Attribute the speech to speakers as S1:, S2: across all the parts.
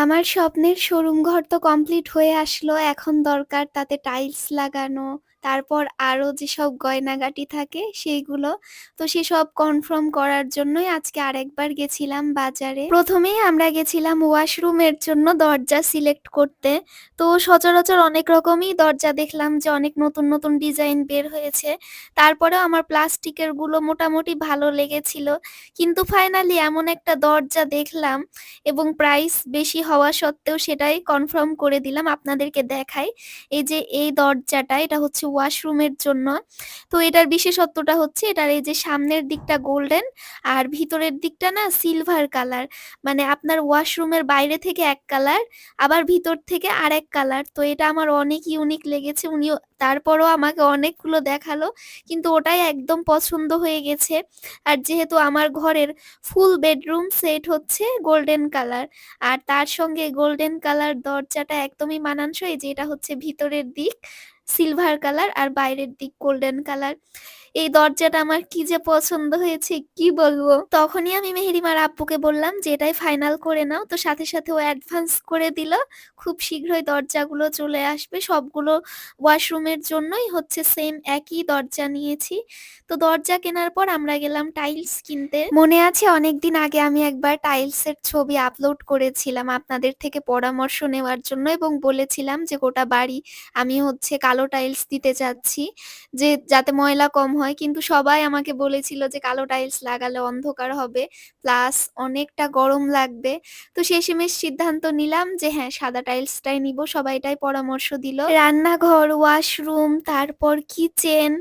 S1: আমার স্বপ্নের শোরুম ঘর তো কমপ্লিট হয়ে আসলো। এখন দরকার তাতে টাইলস লাগানো, তারপর আরো যেসব গয়নাগাটি থাকে সেইগুলো। তো সেসব কনফার্ম করার জন্যই আজকে আরেকবার গেছিলাম বাজারে। ১ম এই আমরা গেছিলাম ওয়াশরুমের জন্য দরজা সিলেক্ট করতে। তো সচরাচর অনেক রকমই দরজা দেখলাম যে অনেক নতুন, নতুন ডিজাইন বের হয়েছে। তারপরেও আমার প্লাস্টিকের গুলো মোটামুটি ভালো লেগেছিল। কিন্তু ফাইনালি এমন একটা দরজা দেখলাম এবং প্রাইস বেশি হওয়া সত্ত্বেও সেটাই কনফার্ম করে দিলাম। আপনাদেরকে দেখাই। এই যে এই দরজাটা এটা হচ্ছে ওয়াশরুমের জন্য। তো এটার বিশেষত্বটা হচ্ছে এটার এই যে সামনের দিকটা গোল্ডেন আর ভিতরের দিকটা না সিলভার কালার। মানে আপনার ওয়াশরুমের বাইরে থেকে এক কালার, আবার ভিতর থেকে আরেক কালার। তো এটা আমার অনেক ইউনিক লেগেছে। উনিও তারপরও আমাকে অনেকগুলো দেখালো। কিন্তু ওটাই একদম পছন্দ হয়ে গেছে। আর যেহেতু আমার ঘরের ফুল বেডরুম সেট হচ্ছে গোল্ডেন কালার। আর তার সঙ্গে গোল্ডেন কালার দরজাটা একদমই মানানসই যে এটা হচ্ছে ভিতরের দিক সিলভার কালার আর বাইরের দিক গোল্ডেন কালার। এই দরজাটা আমার কি যে পছন্দ হয়েছে কি বলবো। তখনই আমি মেহেরিমার আব্বুকে বললাম যে এটাই ফাইনাল করে নাও। তো সাথে, সাথে ও অ্যাডভান্স করে দিল। খুব শীঘ্রই দরজাগুলো চলে আসবে। সবগুলো ওয়াশরুমের জন্যই হচ্ছে সেম একই দরজা নিয়েছি। তো দরজা কেনার পর আমরা গেলাম টাইলস কিনতে। মনে আছে অনেকদিন আগে আমি একবার টাইলসের ছবি আপলোড করেছিলাম আপনাদের থেকে পরামর্শ নেওয়ার জন্য এবং বলেছিলাম যে গোটা বাড়ি আমি হচ্ছে কালো টাইলস দিতে চাচ্ছি যে যাতে ময়লা কম হয়। কিন্তু সবাই আমাকে বলেছিল যে কালো টাইলস লাগালে অন্ধকার হবে প্লাস অনেকটা গরম লাগবে। তো শেষমেশ সিদ্ধান্ত নিলাম যে হ্যাঁ, সাদা টাইলসটাই নিবো। সবাই এটাই পরামর্শ দিল। রান্নাঘর, ওয়াশরুম, তারপর কিচেন,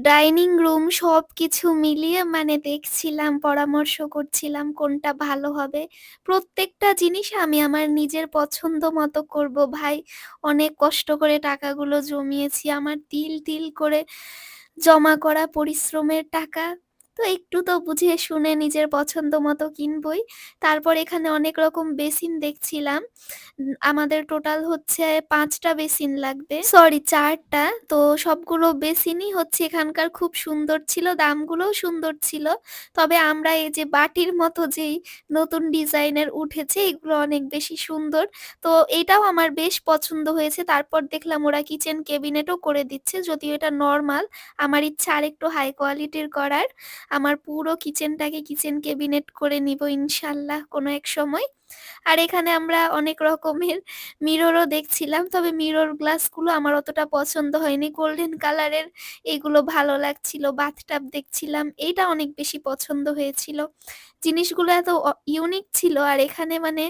S1: ডাইনিং রুম সবকিছু মিলিয়ে মানে দেখছিলাম, পরামর্শ করছিলাম কোনটা ভালো হবে। প্রত্যেকটা জিনিস আমি আমার নিজের পছন্দ মতো করব ভাই। অনেক কষ্ট করে টাকাগুলো জমিয়েছি। আমার তিল, তিল করে জমা করা পরিশ্রমের টাকা। তো একটু তো বুঝে শুনে নিজের পছন্দ মতো কিনবই। তারপর এখানে অনেক রকম বেসিন দেখছিলাম। আমাদের টোটাল হচ্ছে ৫ টা বেসিন লাগবে। সরি ৪ টা। তো সবগুলো বেসিনই হচ্ছে এখানকার খুব সুন্দর ছিল, দামগুলোও সুন্দর ছিল। তবে আমরা এই যে বাটির মতো যেই নতুন ডিজাইনের উঠেছে এগুলো অনেক বেশি সুন্দর। তো এটাও আমার বেশ পছন্দ হয়েছে। তারপর দেখলাম ওরা কিচেন ক্যাবিনেটও করে দিচ্ছে। যদিও এটা নরমাল। আমার ইচ্ছা আরেকটু হাই কোয়ালিটির করার। আমার পুরো কিচেনটাকে কিচেন ক্যাবিনেট করে নিবো ইনশাআল্লাহ কোনো এক সময়। আর এখানে আমরা অনেক রকমের মিররও দেখছিলাম। তবে মিরর গ্লাসগুলো আমার অতটা পছন্দ হয়নি। গোল্ডেন কালারের এগুলো ভালো লাগছিল। বাথটাব দেখছিলাম। এইটা অনেক বেশি পছন্দ হয়েছিল। জিনিসগুলো এত ইউনিক ছিল আর এখানে মানে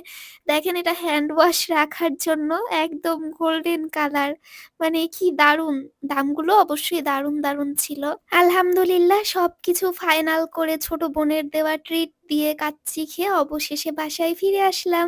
S1: দেখেন এটা হ্যান্ড ওয়াশ রাখার জন্য একদম গোল্ডেন কালার। মানে কি দারুণ! দামগুলো অবশ্যই দারুণ, দারুণ ছিল। আলহামদুলিল্লাহ সবকিছু ফাইনাল করে ছোট বোনের দেওয়া ট্রিট দিয়ে কাচ্চি খেয়ে অবশেষে বাসায় ফিরে আসলাম।